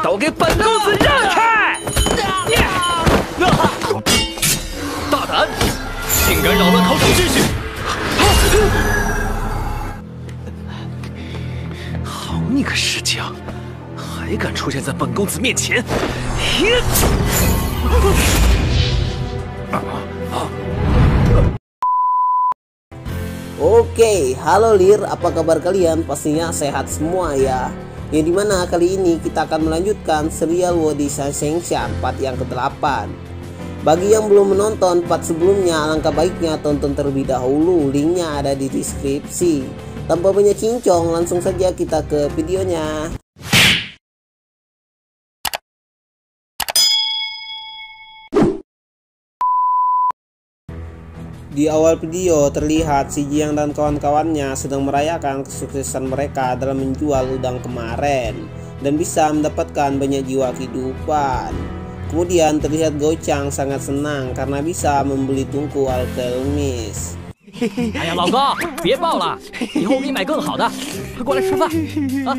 都给本公子让开！大胆，竟敢扰乱考场秩序！好你个石匠，还敢出现在本公子面前！Oke, halo Lir, apa kabar kalian? Pastinya sehat semua ya. Yang dimana kali ini kita akan melanjutkan serial Wodi Sansenshan part yang ke-8. Bagi yang belum menonton part sebelumnya, alangkah baiknya tonton terlebih dahulu. Linknya ada di deskripsi. Tanpa banyak cincong, langsung saja kita ke videonya. Di awal video terlihat si Jiang dan kawan-kawannya sedang merayakan kesuksesan mereka dalam menjual udang kemarin dan bisa mendapatkan banyak jiwa kehidupan. Kemudian terlihat Gouchang sangat senang karena bisa membeli tungku alkemis. 哎呀，老高，别抱了，以后我给你买更好的，快过来吃饭啊！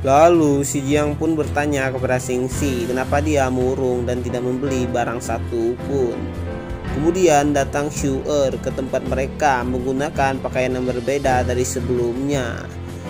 Lalu si Jiang pun bertanya kepada Xingxi kenapa dia murung dan tidak membeli barang satu pun. Kemudian datang Shu'er ke tempat mereka menggunakan pakaian yang berbeda dari sebelumnya.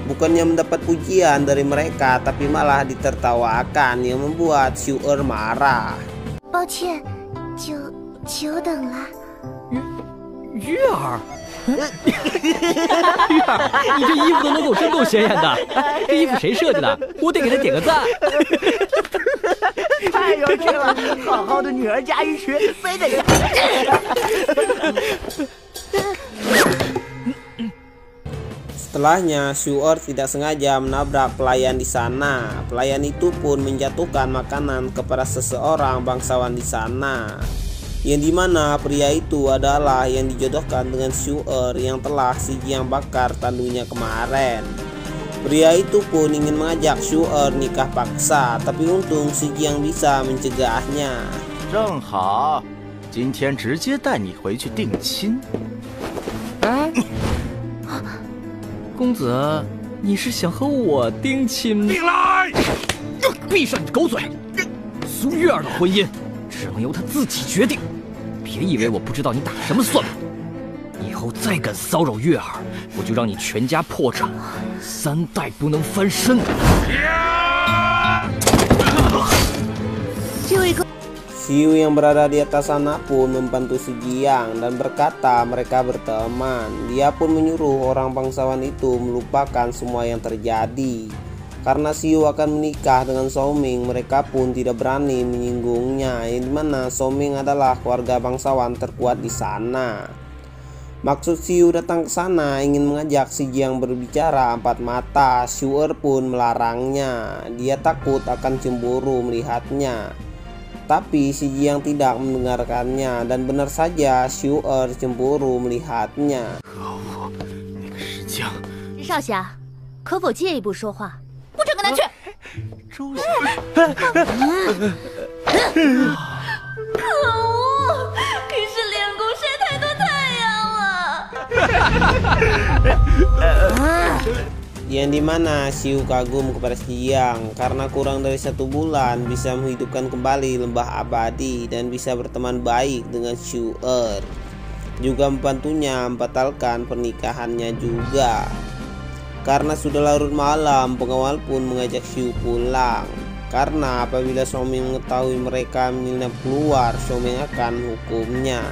Bukannya mendapat pujian dari mereka, tapi malah ditertawakan yang membuat Shu'er marah. 抱歉，久等了。月儿，月儿，你这衣服的 logo 真够显眼的，这衣服谁设计的？我得给他点个赞。太有趣了，好好的女儿家一群，非得要。Setelahnya, Shu'er tidak sengaja menabrak pelayan di sana. Pelayan itu pun menjatuhkan makanan kepada seseorang bangsawan di sana. Yang dimana pria itu adalah yang dijodohkan dengan Shu'er yang telah si Jiang bakar tandunya kemarin. Pria itu pun ingin mengajak Shu'er nikah paksa, tapi untung si Jiang bisa mencegahnya. 正好，今天直接带你回去定亲。哎，公子，你是想和我定亲吗？定来！闭上你的狗嘴！苏月儿的婚姻只能由她自己决定，别以为我不知道你打什么算盘。以后再敢骚扰月儿，我就让你全家破产，3代不能翻身。这位公 Xiu yang berada di atas sana pun membantu si Jiang dan berkata mereka berteman. Dia pun menyuruh orang bangsawan itu melupakan semua yang terjadi. Karena Xiu akan menikah dengan Xiaoming, mereka pun tidak berani menyinggungnya, yang dimana Xiaoming adalah keluarga bangsawan terkuat di sana. Maksud Xiu datang ke sana ingin mengajak si Jiang berbicara empat mata. Shu'er pun melarangnya. Dia takut akan cemburu melihatnya. Tapi si Jiang tidak mendengarkannya dan benar saja Shu'er cemburu melihatnya. 石少侠，可否借一步说话？不准跟他去！周小，可恶！平时练功晒太多太阳了。 Yang dimana Xiu kagum kepada si Jiang karena kurang dari 1 bulan bisa menghidupkan kembali lembah abadi dan bisa berteman baik dengan Shu'er. Juga membantunya membatalkan pernikahannya juga. Karena sudah larut malam, pengawal pun mengajak Xiu pulang. Karena apabila Xiaoming mengetahui mereka menyelinap keluar, Xiaoming akan hukumnya.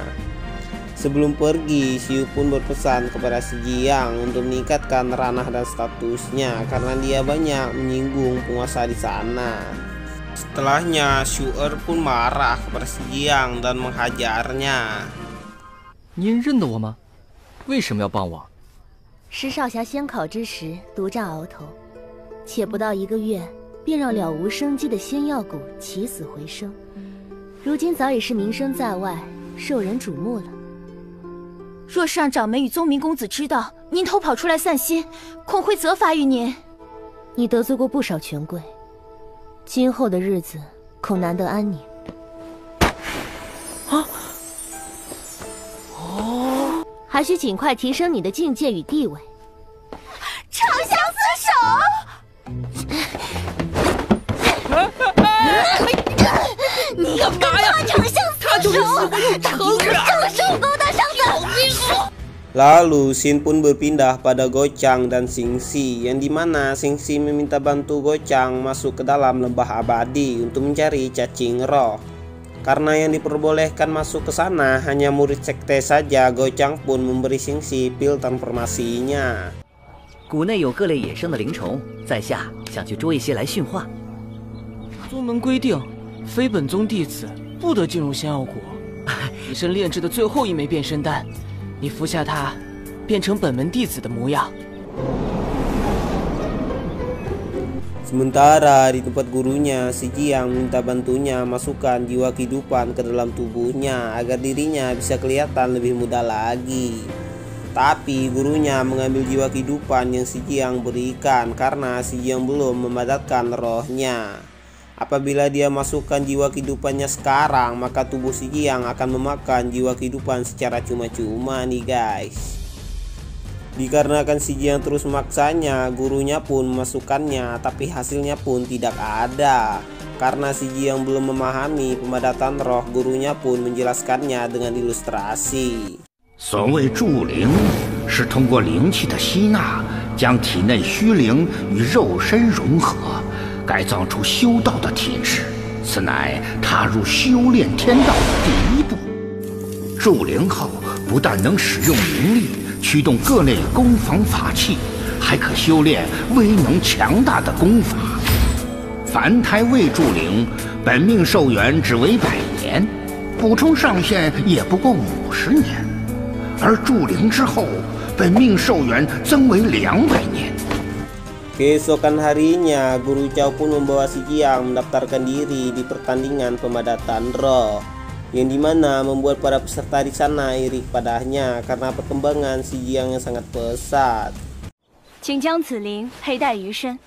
Sebelum pergi, Xiu pun berpesan kepada si Jiang untuk meningkatkan ranah dan statusnya karena dia banyak menyinggung penguasa di sana. Setelahnya, Shu'er pun marah kepada si Jiang dan menghajarnya. 您认得我吗？为什么要帮我？石少侠先考之时独占鳌头，且不到1个月，便让了无生机的仙药蛊起死回生，如今早已是名声在外，受人瞩目了。 若是让掌门与宗明公子知道您偷跑出来散心，恐会责罚于您。你得罪过不少权贵，今后的日子恐难得安宁。啊！哦，还需尽快提升你的境界与地位。长相厮守。Lalu Shin pun berpindah pada Gochang dan Xingxi, yang dimana Xingxi meminta bantu Gochang masuk ke dalam lembah abadi untuk mencari cacing roh. Karena yang diperbolehkan masuk ke sana hanya murid sekte saja, Gochang pun memberi Xingxi pil transformasinya. 谷内有各类野生的灵虫，在下想去捉一些来驯化。宗门规定，非本宗弟子不得进入仙药谷。你身炼制的最后一枚变身丹，你服下它，变成本门弟子的模样。 Sementara di tempat gurunya, si Jiang minta bantunya masukkan jiwa kehidupan ke dalam tubuhnya agar dirinya bisa kelihatan lebih muda lagi. Tapi gurunya mengambil jiwa kehidupan yang si Jiang berikan karena si Jiang belum memadatkan rohnya. Apabila dia masukkan jiwa kehidupannya sekarang, maka tubuh si Jiang akan memakan jiwa kehidupan secara cuma-cuma nih guys. Dikarenakan si Jiang terus memaksanya, gurunya pun memasukkannya, tapi hasilnya pun tidak ada. Karena si Jiang belum memahami pemadatan roh, gurunya pun menjelaskannya dengan ilustrasi. 所谓助灵，是通过灵气的吸纳，将体内虚灵与肉身融合，改造出修道的体质。此乃踏入修炼天道的第一步。助灵后，不但能使用灵力驱动各类攻防法器，还可修炼威能强大的功法。凡胎未助灵，本命寿元只为100年，补充上限也不过50年。 而助灵之后，本命寿元增为200年。 Keesokan harinya, Guru Cao pun membawa si Jiang mendaftarkan diri di pertandingan pemadatan roh, yang dimana membuat para peserta di sana iri padanya karena perkembangan si Jiang yang sangat pesat. 请将此灵佩戴于身，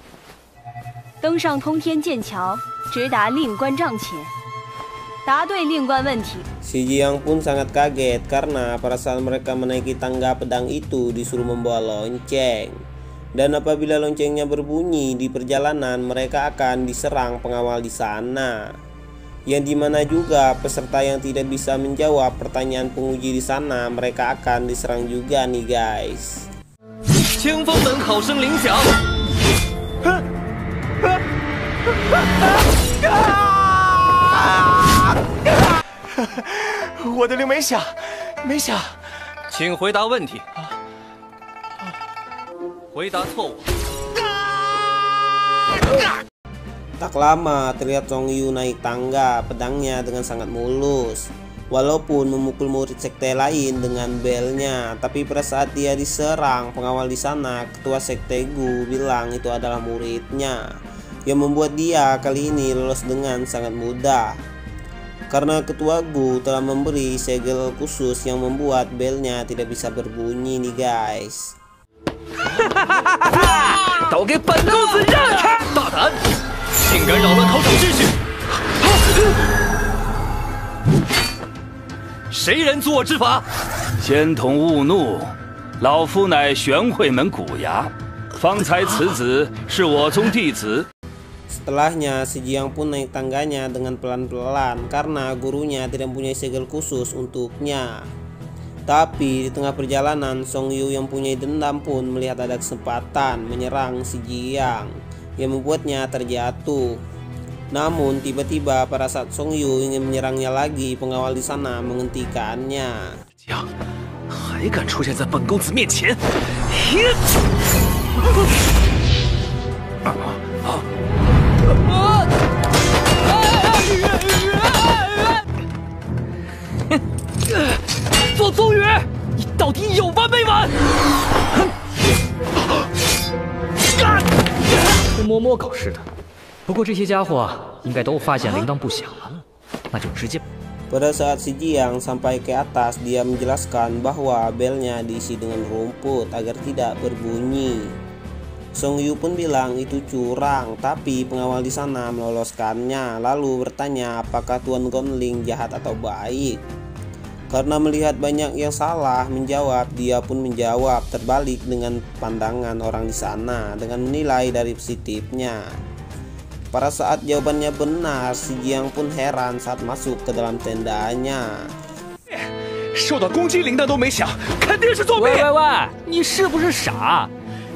登上通天剑桥，直达令官帐前。 答对令官问题。 Si Jiang pun sangat kaget karena pada saat mereka menaiki tangga pedang itu disuruh membawa lonceng. Dan apabila loncengnya berbunyi di perjalanan, mereka akan diserang pengawal di sana. Yang dimana juga peserta yang tidak bisa menjawab pertanyaan penguji di sana, mereka akan diserang juga nih guys. 清风门考生铃响。 我的铃没响，没响，请回答问题。回答错误。Tak lama terlihat Song Yu naik tangga pedangnya dengan sangat mulus. Walaupun memukul murid sekte lain dengan belnya, tapi pada saat dia diserang pengawal di sana, ketua sekte Gu bilang itu adalah muridnya, yang membuat dia kali ini lolos dengan sangat mudah. Karena ketua Gu telah memberi segel khusus yang membuat belnya tidak bisa berbunyi nih guys. 都给本公子让开！大胆，竟敢扰乱考场秩序！谁人阻我之法？仙童勿怒，老夫乃玄会门古崖，方才此子是我宗弟子。 Setelahnya, si Jiang pun naik tangganya dengan pelan-pelan karena gurunya tidak mempunyai segel khusus untuknya. Tapi di tengah perjalanan, Song Yu yang punya dendam pun melihat ada kesempatan menyerang si Jiang yang membuatnya terjatuh. Namun tiba-tiba pada saat Song Yu ingin menyerangnya lagi, pengawal di sana menghentikannya. Jiang, 还敢出现在本公子面前！ 左宗宇，你到底有完没完？这摸摸搞似的，不过这些家伙应该都发现铃铛不响了，那就直接。 Pada saat si Jiang sampai ke atas, dia menjelaskan bahwa belnya diisi dengan rumput agar tidak berbunyi. Song Yu pun bilang itu curang, tapi pengawal di sana meloloskannya, lalu bertanya apakah Tuan Gongling jahat atau baik. Karena melihat banyak yang salah menjawab, dia pun menjawab terbalik dengan pandangan orang di sana dengan menilai dari positifnya. Pada saat jawabannya benar, si Jiang pun heran saat masuk ke dalam tendanya. 受到攻击铃铛都没响，肯定是作弊。喂，你是不是傻？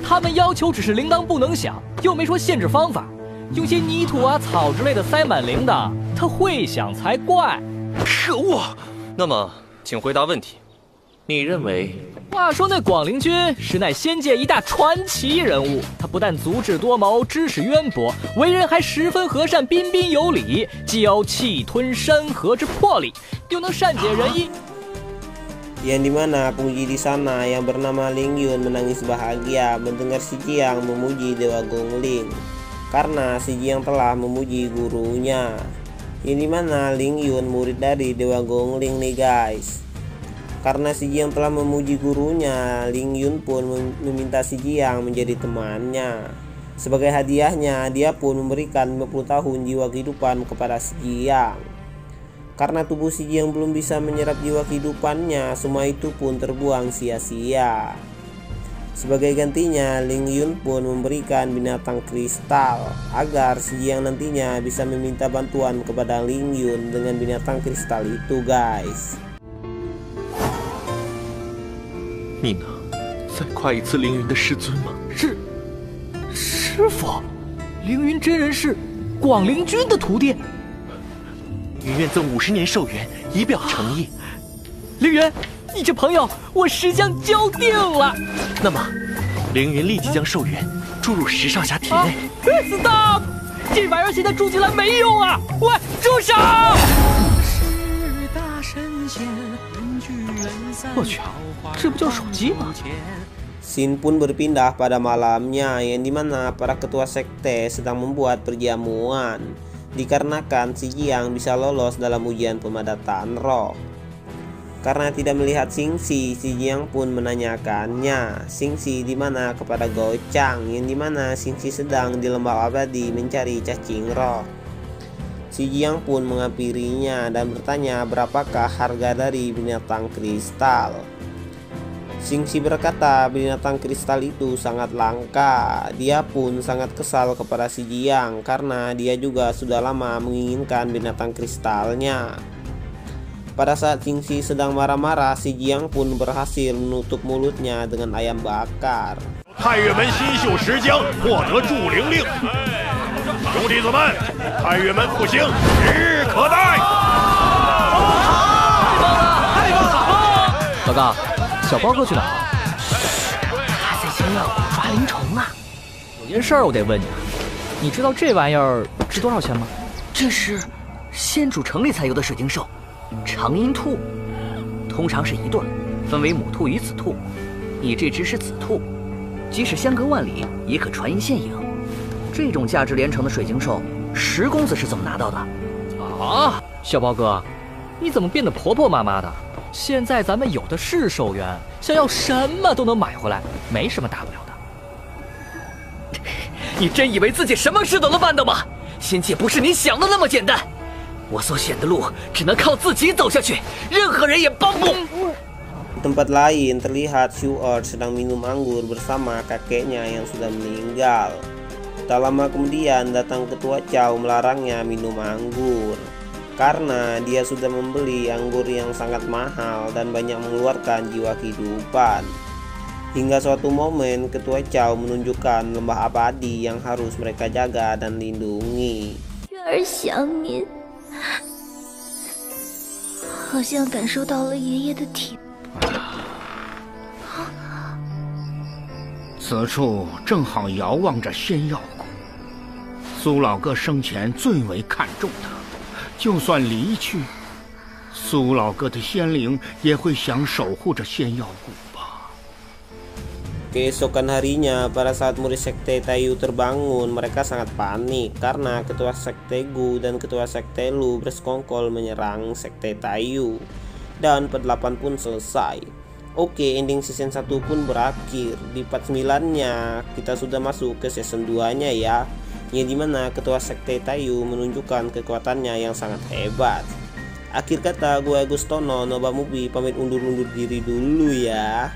他们要求只是铃铛不能响，又没说限制方法。用些泥土啊、草之类的塞满铃铛，它会响才怪。可恶！那么，请回答问题。你认为？话说那广陵君实乃仙界一大传奇人物，他不但足智多谋、知识渊博，为人还十分和善、彬彬有礼，既有气吞山河之魄力，又能善解人意。Yang dimana penguji di sana yang bernama Ling Yun menangis bahagia mendengar si Jiang memuji Dewa Gongling karena si Jiang telah memuji gurunya. Yang dimana Ling Yun murid dari Dewa Gongling nih guys. Karena si Jiang telah memuji gurunya, Ling Yun pun meminta si Jiang menjadi temannya. Sebagai hadiahnya, dia pun memberikan 50 tahun jiwa kehidupan kepada si Jiang. Karena tubuh si Jiang belum bisa menyerap jiwa kehidupannya, semua itu pun terbuang sia-sia. Sebagai gantinya, Ling Yun pun memberikan binatang kristal agar si Jiang nantinya bisa meminta bantuan kepada Ling Yun dengan binatang kristal itu guys. 你呢？再夸一次凌云的师尊吗？师傅，凌云真人是广陵君的徒弟。云愿赠50年寿元，以表诚意。凌云，你这朋友我实将交定了。那么，凌云立即将寿元注入石少侠体内。Stop！ 这玩意儿现在注进来没用啊！喂，住手！我去，这不叫手机吗？ Scene pun berpindah pada malamnya yang dimana para ketua sekte sedang membuat perjamuan dikarenakan si Jiang bisa lolos dalam ujian pemadatan roh. Karena tidak melihat Xingxi, si Jiang pun menanyakannya Xingxi di mana kepada Gouchang yang dimana Xingxi sedang di lembah abadi mencari cacing roh. Si Jiang pun menghampirinya dan bertanya berapakah harga dari binatang kristal. Xingxi berkata binatang kristal itu sangat langka. Dia pun sangat kesal kepada si Jiang karena dia juga sudah lama menginginkan binatang kristalnya. Pada saat Xingxi sedang marah-marah, si Jiang pun berhasil menutup mulutnya dengan ayam bakar. 太岳门新秀石江获得祝灵令，众弟子们，太岳门复兴指日可待。老大，小包哥去哪儿了？他在仙药谷抓灵虫啊。有件事儿我得问你，你知道这玩意儿值多少钱吗？这是仙主城里才有的水晶兽，长音兔，通常是一对，分为母兔与子兔。你这只是子兔，即使相隔万里，也可传音现影。这种价值连城的水晶兽，10公子是怎么拿到的？啊，小包哥，你怎么变得婆婆妈妈的？现在咱们有的是寿元，想要什么都能买回来，没什么大不了的。你真以为自己什么事都能办到吗？仙界不是你想的那么简单，我所选的路只能靠自己走下去，任何人也帮不。Di tempat lain terlihat Shu'er sedang minum anggur bersama kakeknya yang sudah meninggal. Tak lama kemudian datang ketua Cao melarangnya minum anggur karena dia sudah membeli anggur yang sangat mahal dan banyak mengeluarkan jiwa kehidupan. Hingga suatu momen ketua Cao menunjukkan lembah abadi yang harus mereka jaga dan lindungi. 月儿想您，好像感受到了爷爷的体。此处正好遥望着仙药谷，苏老哥生前最为看重的，就算离去，苏老哥的仙灵也会想守护着仙药谷吧。Keesokan harinya, pada saat murid sekte Taiyu terbangun, mereka sangat panik karena ketua sekte Gu dan ketua sekte Lu bersekongkol menyerang sekte Taiyu. Dan part 8 pun selesai. Oke, ending season 1 pun berakhir. Di part 9-nya kita sudah masuk ke season 2-nya ya, yang dimana ketua sekte Taiyu menunjukkan kekuatannya yang sangat hebat. Akhir kata, gue Agustono Nova Movie pamit undur diri dulu ya.